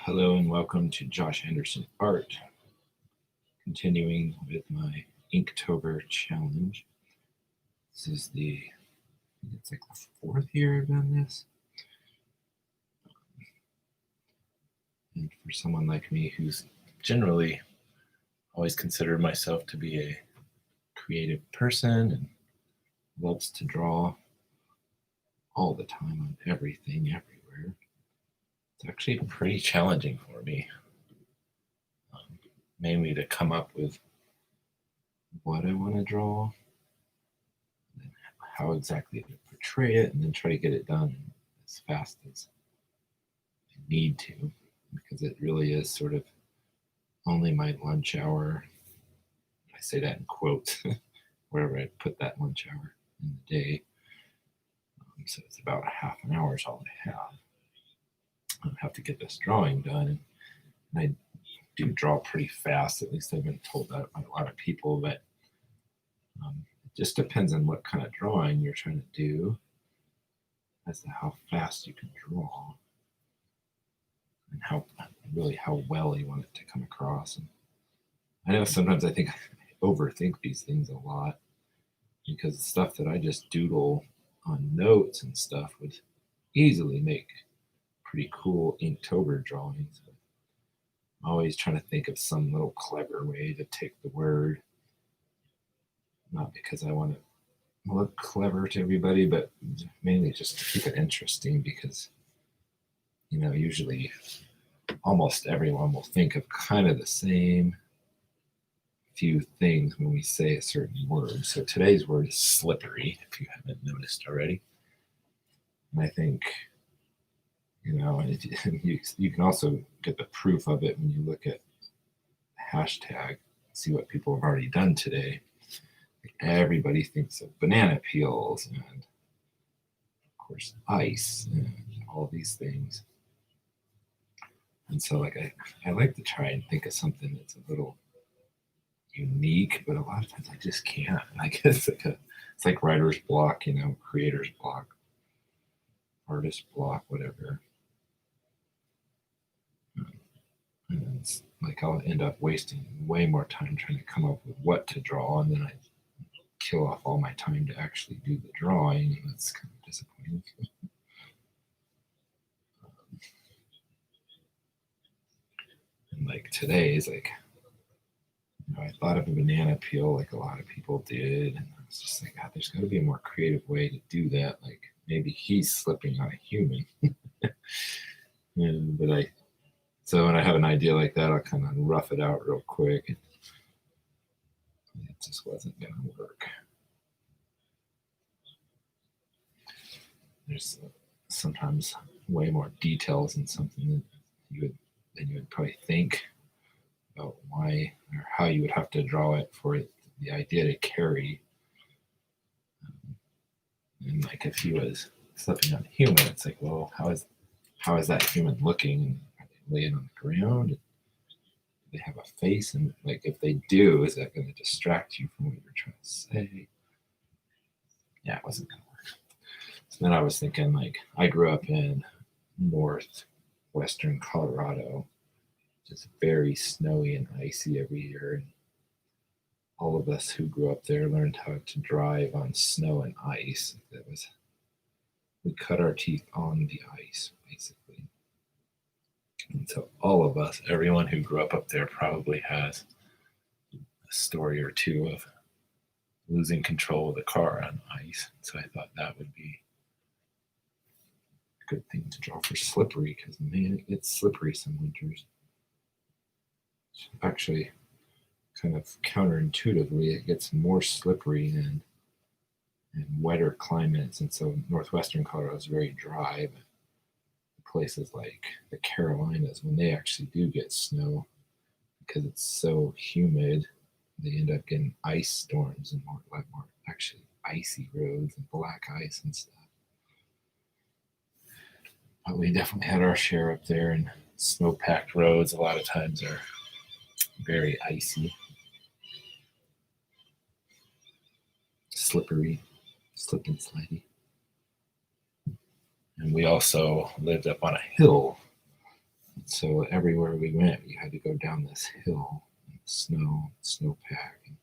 Hello and welcome to Josh Anderson Art. Continuing with my Inktober challenge. This is it's like the fourth year I've done this. And for someone like me who's generally always considered myself to be a creative person and loves to draw all the time on everything, everywhere, it's actually pretty challenging for me. Mainly to come up with what I want to draw, and how exactly to portray it, and then try to get it done as fast as I need to, because it really is sort of only my lunch hour. I say that in quotes, wherever I put that lunch hour in the day. So it's about half an hour is all I have. I have to get this drawing done, and I do draw pretty fast. At least I've been told that by a lot of people, but it just depends on what kind of drawing you're trying to do as to how fast you can draw and how well you want it to come across. And I know sometimes I think I overthink these things a lot, because the stuff that I just doodle on notes and stuff would easily make pretty cool Inktober drawings. I'm always trying to think of some little clever way to take the word, not because I want to look clever to everybody, but mainly just to keep it interesting, because usually almost everyone will think of kind of the same few things when we say a certain word. So today's word is slippery, if you haven't noticed already. And I think you can also get the proof of it when you look at the hashtag, see what people have already done today. Everybody thinks of banana peels and, of course, ice and all these things. And so, I like to try and think of something that's a little unique, but a lot of times I just can't. I guess it's like writer's block, creator's block, artist block, whatever. And it's like I'll end up wasting way more time trying to come up with what to draw, and then I kill off all my time to actually do the drawing, and that's kind of disappointing. And like today's, I thought of a banana peel like a lot of people did, and I was just like, God, there's got to be a more creative way to do that. Like maybe he's slipping on a human. So when I have an idea like that, I'll kind of rough it out real quick. And it just wasn't going to work. There's sometimes way more details in something than you would probably think about why or how you would have to draw it for the idea to carry. And like if he was slipping on a human, it's like, well, how is that human looking? Are they laying on the ground? Do they have a face? And like if they do, is that going to distract you from what you're trying to say? Yeah, it wasn't going to work. So then I was thinking, like, I grew up in northwestern Colorado, just very snowy and icy every year. And all of us who grew up there learned how to drive on snow and ice. We cut our teeth on the ice, basically. And so all of us, everyone who grew up there probably has a story or two of losing control of the car on ice. So I thought that would be a good thing to draw for slippery, because man, it gets slippery some winters. Actually, kind of counterintuitively, it gets more slippery in wetter climates. And so northwestern Colorado is very dry, but places like the Carolinas, when they actually do get snow, because it's so humid, they end up getting ice storms and more actually icy roads and black ice and stuff. But we definitely had our share up there, and snow-packed roads a lot of times are very icy, slippery, slip and slidey. And we also lived up on a hill. So everywhere we went, we had to go down this hill, snowpack. And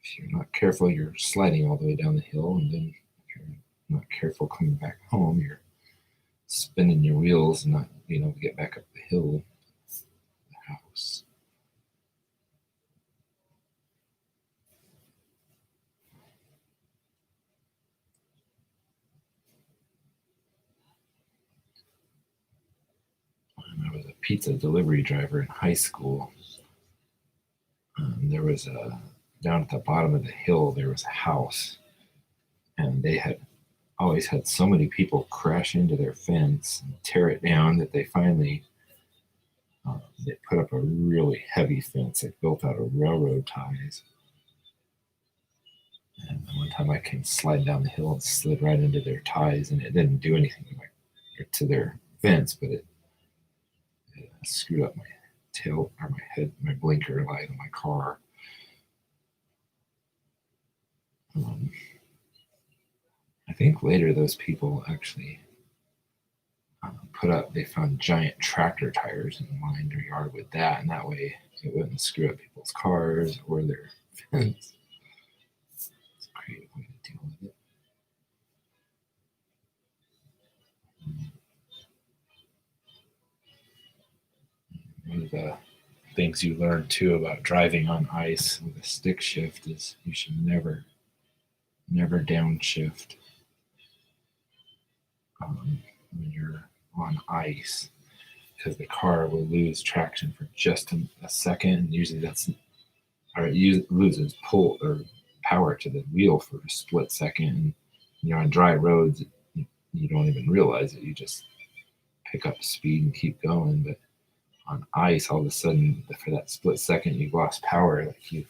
if you're not careful, you're sliding all the way down the hill, and then if you're not careful coming back home, you're spinning your wheels and not being able to get back up the hill, the house. When I was a pizza delivery driver in high school, there was down at the bottom of the hill, there was a house, and they had always had so many people crash into their fence and tear it down that they finally they put up a really heavy fence that built out of railroad ties. And one time I came sliding down the hill and slid right into their ties, and it didn't do anything to their fence, but it screwed up my tail or my head, my blinker light on my car. I think later those people actually they found giant tractor tires and lined their yard with that, and that way it wouldn't screw up people's cars or their fence. It's a creative way to deal with it. One of the things you learn too about driving on ice with a stick shift is you should never downshift when you're on ice, because the car will lose traction for just a second, and usually it loses pull or power to the wheel for a split second. And you're on dry roads, you don't even realize it. You just pick up speed and keep going. But on ice, all of a sudden, for that split second, you've lost power. Like your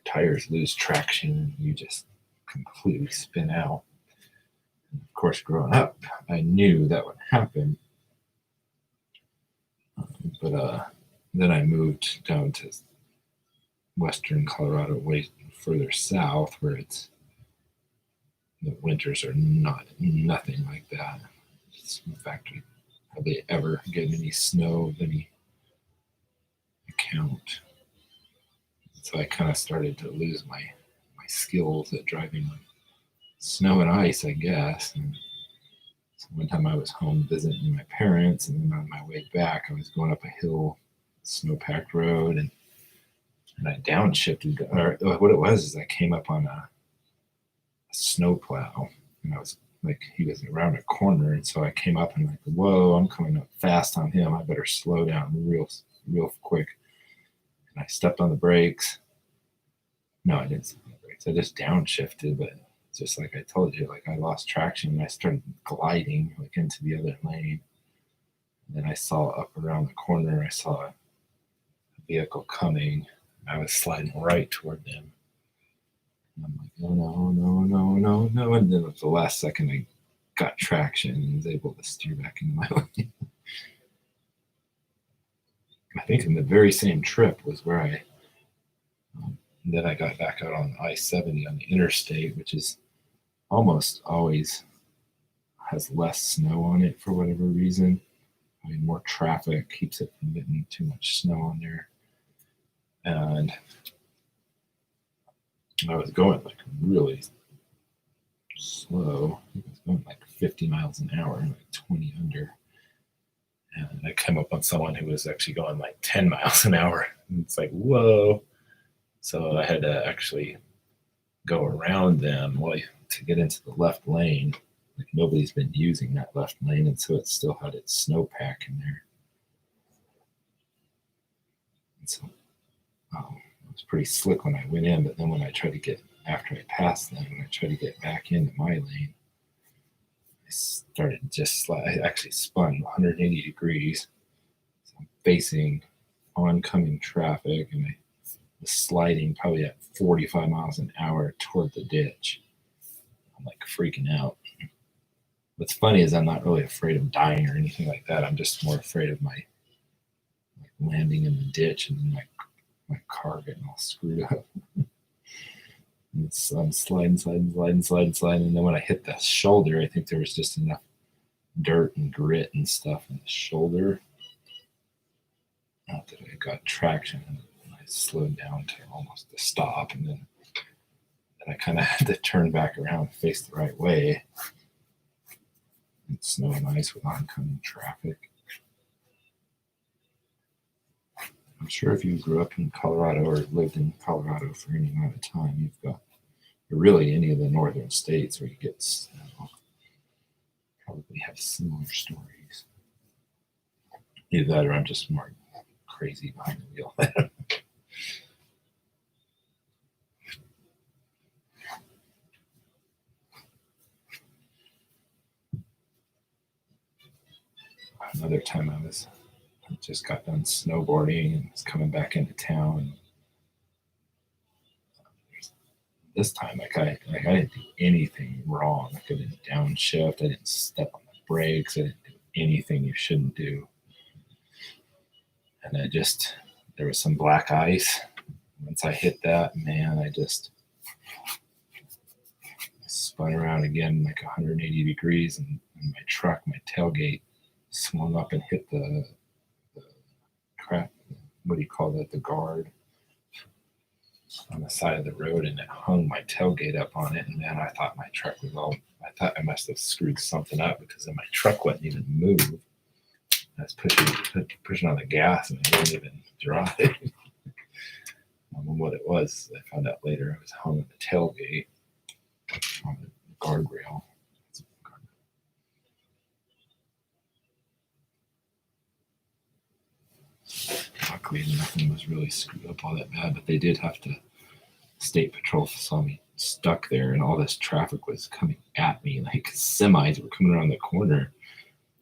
tires lose traction, and you just completely spin out. And of course, growing up, I knew that would happen. But then I moved down to western Colorado, way further south, where the winters are nothing like that. In fact, we hardly ever get any snow of any account. So I kind of started to lose my skills at driving on snow and ice, I guess. And so one time I was home visiting my parents, and then on my way back, I was going up a hill, snow-packed road, and I downshifted. Or what it was is I came up on a snow plow, and I was like, he was around a corner, and so I came up and like, whoa, I'm coming up fast on him. I better slow down real quick. And I stepped on the brakes. No, I didn't step on the brakes. I just downshifted, but just like I told you, like I lost traction and I started gliding like into the other lane. And then I saw up around the corner, I saw a vehicle coming. I was sliding right toward them. And I'm like, oh no. And then at the last second, I got traction and was able to steer back into my lane. I think in the very same trip was where then I got back out on I-70 on the interstate, which is almost always has less snow on it for whatever reason. I mean, more traffic keeps it from getting too much snow on there. And I was going like really slow. I was going like 50 miles an hour, like 20 under. And I came up on someone who was actually going like 10 miles an hour. And it's like, whoa. So I had to actually go around them to get into the left lane. Like nobody's been using that left lane, and so it still had its snowpack in there. And so it was pretty slick when I went in, but then when I tried to after I passed them, when I tried to get back into my lane, I started I actually spun 180 degrees. So I'm facing oncoming traffic, and I was sliding probably at 45 miles an hour toward the ditch. I'm like freaking out. What's funny is I'm not really afraid of dying or anything like that. I'm just more afraid of my landing in the ditch and then my car getting all screwed up. I'm sliding. And then when I hit the shoulder, I think there was just enough dirt and grit and stuff in the shoulder. Not that I got traction, and I slowed down to almost a stop, and then I kind of had to turn back around and face the right way. And snow and ice with oncoming traffic. I'm sure if you grew up in Colorado or lived in Colorado for any amount of time, you've got really any of the northern states where you get snow probably have similar stories. Either that or I'm just more crazy behind the wheel. Another time I just got done snowboarding and was coming back into town. And this time, I didn't do anything wrong. I didn't downshift. I didn't step on the brakes. I didn't do anything you shouldn't do. And there was some black ice. Once I hit that, man, I just spun around again like 180 degrees, and my truck, my tailgate, swung up and hit the crap. What do you call that? The guard on the side of the road, and it hung my tailgate up on it. And man, I thought my truck was all. I thought I must have screwed something up because then my truck wouldn't even move. I was pushing on the gas, and it wouldn't even drive. I don't know what it was. I found out later. It was hung on the tailgate on the guardrail. Luckily, nothing was really screwed up all that bad, but they did have to. State Patrol saw me stuck there, and all this traffic was coming at me. Like semis were coming around the corner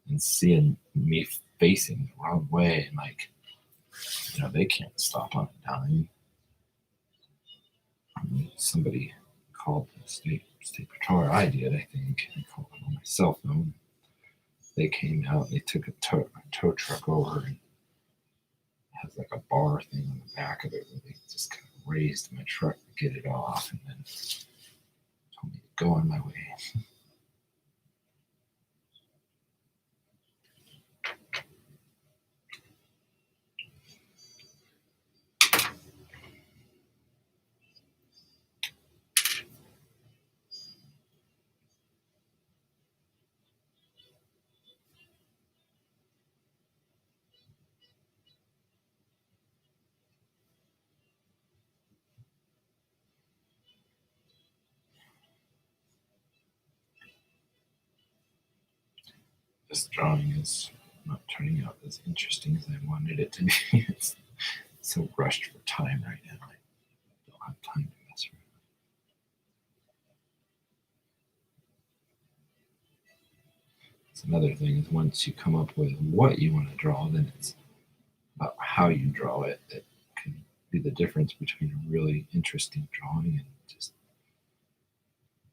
and seeing me facing the wrong way, and like, they can't stop on a dime. Somebody called the state patrol, or I did, I think. I called them on my cell phone. They came out and they took a tow truck over, and it has like a bar thing on the back of it where they just kind of raised my truck to get it off, and then told me to go on my way. This drawing is not turning out as interesting as I wanted it to be. It's so rushed for time right now. I don't have time to mess around. It's another thing is once you come up with what you want to draw, then it's about how you draw it that can be the difference between a really interesting drawing and just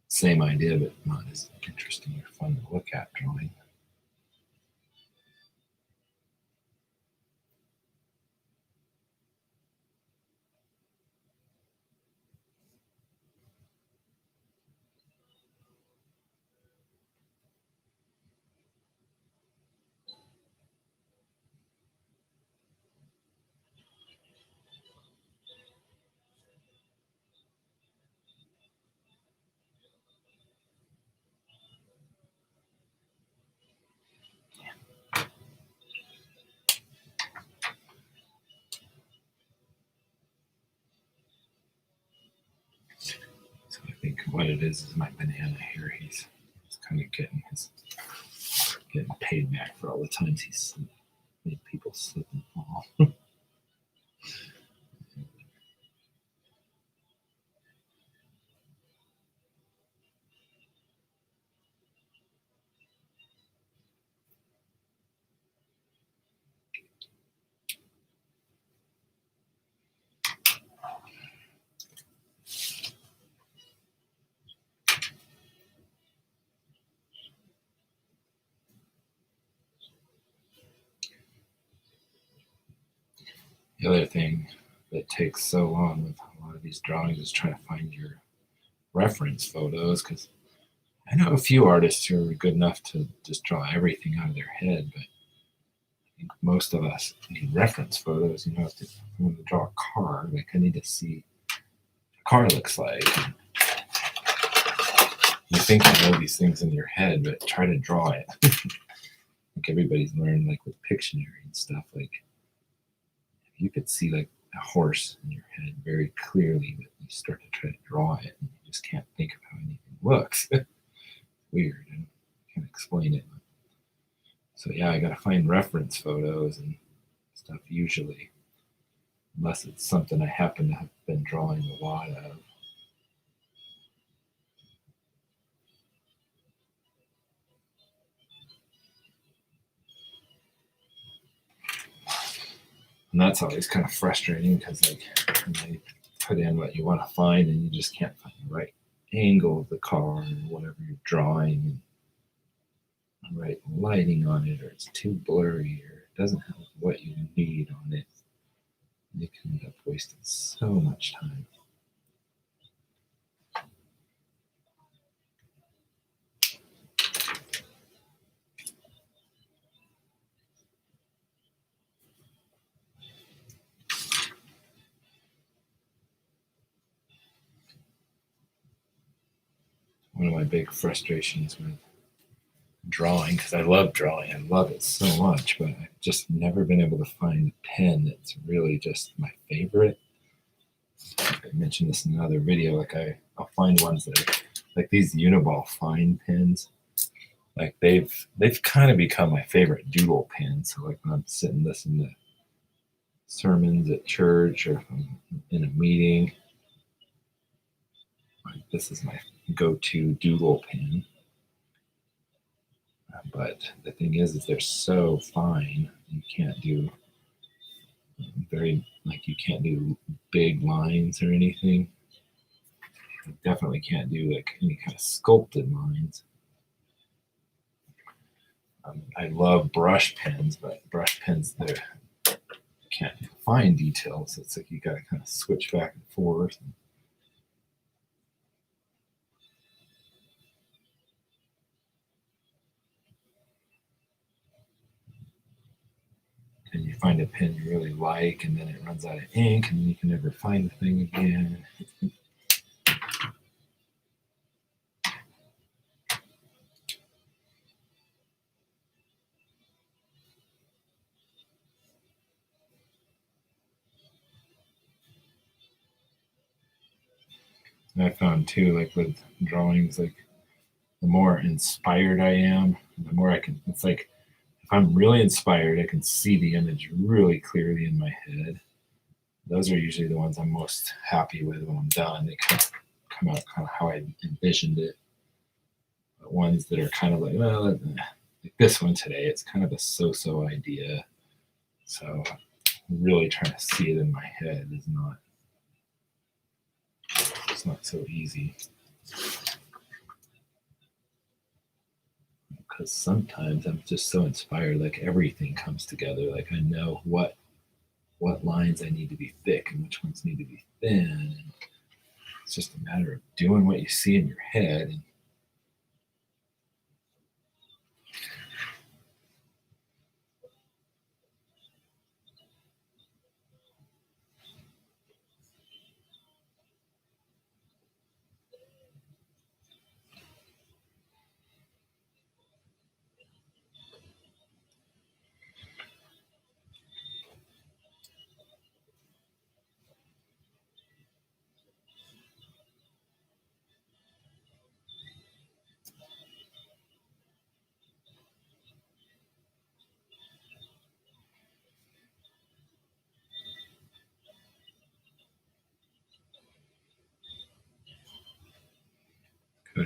same idea but not as interesting or fun to look at drawing. So I think what it is my banana here. He's kind of getting paid back for all the times he's made people slip and fall. The other thing that takes so long with a lot of these drawings is trying to find your reference photos, because I know a few artists who are good enough to just draw everything out of their head, but I think most of us need reference photos. If I want to draw a car, like I need to see what a car looks like. You think you know these things in your head, but try to draw it. Like everybody's learned, like with Pictionary and stuff. Like if you could see like a horse in your head very clearly, but you start to try to draw it, and you just can't think of how anything looks. Weird. I can't explain it. So yeah, I gotta find reference photos and stuff usually, unless it's something I happen to have been drawing a lot of. And that's always kind of frustrating because like when you put in what you want to find and you just can't find the right angle of the car or whatever you're drawing and the right lighting on it, or it's too blurry or it doesn't have what you need on it. You can end up wasting so much time. One of my big frustrations with drawing, because I love drawing, I love it so much, but I've just never been able to find a pen that's really just my favorite. I mentioned this in another video. Like I'll find ones that are like these Uniball fine pens. Like they've kind of become my favorite doodle pen. So like when I'm sitting listening to sermons at church or if I'm in a meeting, like this is my go-to doodle pen. But the thing is they're so fine. You can't do you can't do big lines or anything. You definitely can't do like any kind of sculpted lines. I love brush pens, but brush pens you can't find details. It's like you got to kind of switch back and forth. And you find a pen you really like, and then it runs out of ink, and you can never find the thing again. And I found too, like with drawings, like the more inspired I am, the more I can. It's like if I'm really inspired, I can see the image really clearly in my head. Those are usually the ones I'm most happy with when I'm done. They come out kind of how I envisioned it. But ones that are kind of like, well, like this one today, it's kind of a so-so idea. So really trying to see it in my head is it's not so easy. Because sometimes I'm just so inspired, like everything comes together. Like I know what lines I need to be thick and which ones need to be thin. And it's just a matter of doing what you see in your head. And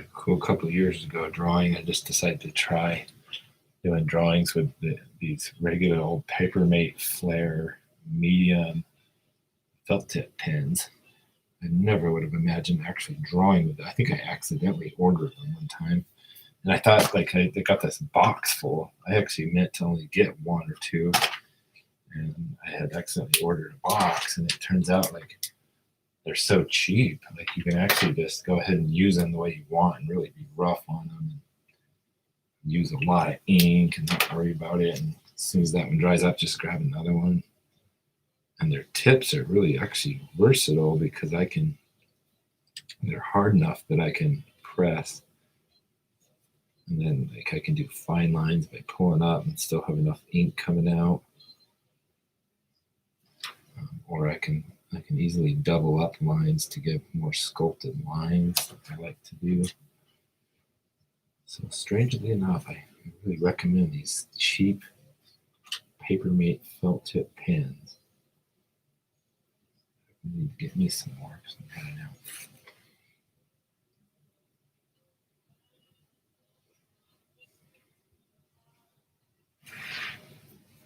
a cool couple of years ago, drawing, I just decided to try doing drawings with these regular old Papermate Flare medium felt tip pens. I never would have imagined actually drawing with it. I think I accidentally ordered them one time. And I thought like I got this box full. I actually meant to only get one or two. And I had accidentally ordered a box, and it turns out like they're so cheap. Like you can actually just go ahead and use them the way you want and really be rough on them and use a lot of ink and not worry about it. And as soon as that one dries up, just grab another one. And their tips are really actually versatile because they're hard enough that I can press. And then like I can do fine lines by pulling up and still have enough ink coming out. Or I can easily double up lines to get more sculpted lines that I like to do. So strangely enough, I really recommend these cheap Papermate felt tip pens. I need to get me some more because I'm running out.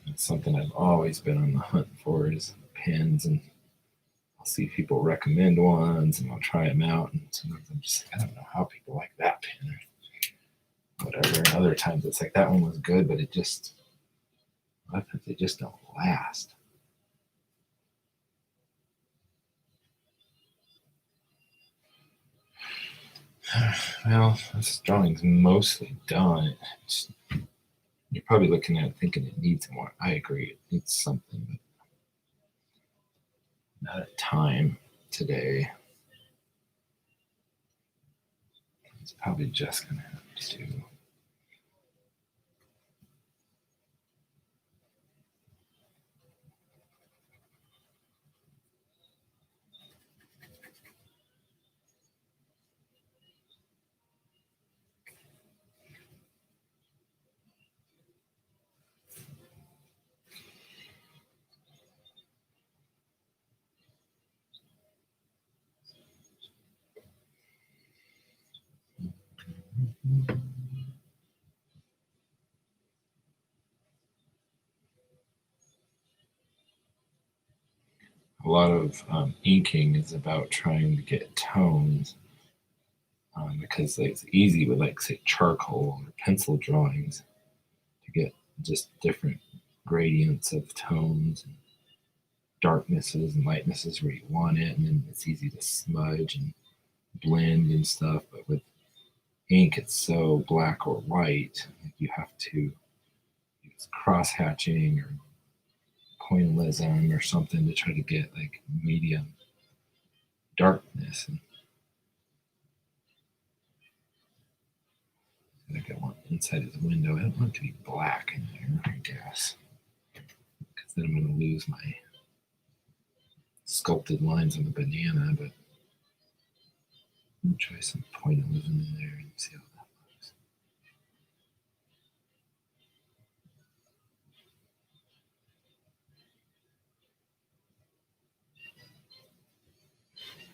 It's something I've always been on the hunt for is pens, and I'll see people recommend ones and I'll try them out, and sometimes I'm just like, I don't know how people like that pen or whatever. And other times it's like that one was good, but a lot of times they just don't last. Well, this drawing's mostly done. You're probably looking at it thinking it needs more. I agree, it needs something, but not at time today. It's probably just gonna have to do. A lot of inking is about trying to get tones because it's easy with like say charcoal or pencil drawings to get just different gradients of tones and darknesses and lightnesses where you want it, and then it's easy to smudge and blend and stuff. But with ink, it's so black or white, like you have to use cross hatching or pointillism or something to try to get like medium darkness. And I think I want inside his window. I don't want it to be black in there, I guess, because then I'm going to lose my sculpted lines on the banana. But I'm going to try some pointillism in there and see how that looks.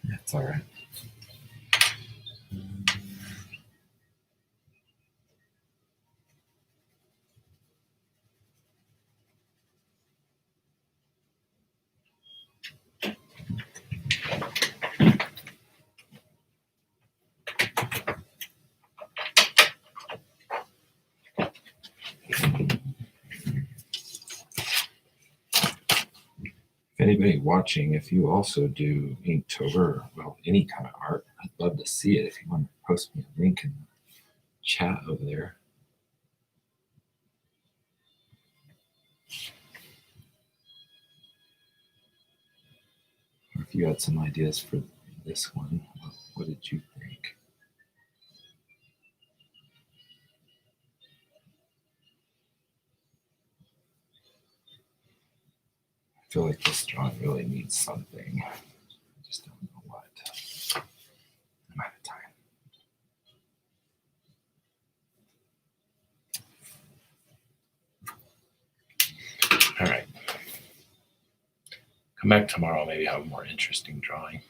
That's all right. Anybody watching, if you also do Inktober, well, any kind of art, I'd love to see it. If you want to post me a link in the chat over there. Or if you had some ideas for this one, what did you think? I feel like this drawing really needs something. I just don't know what. I'm out of time. All right. Come back tomorrow. Maybe have a more interesting drawing.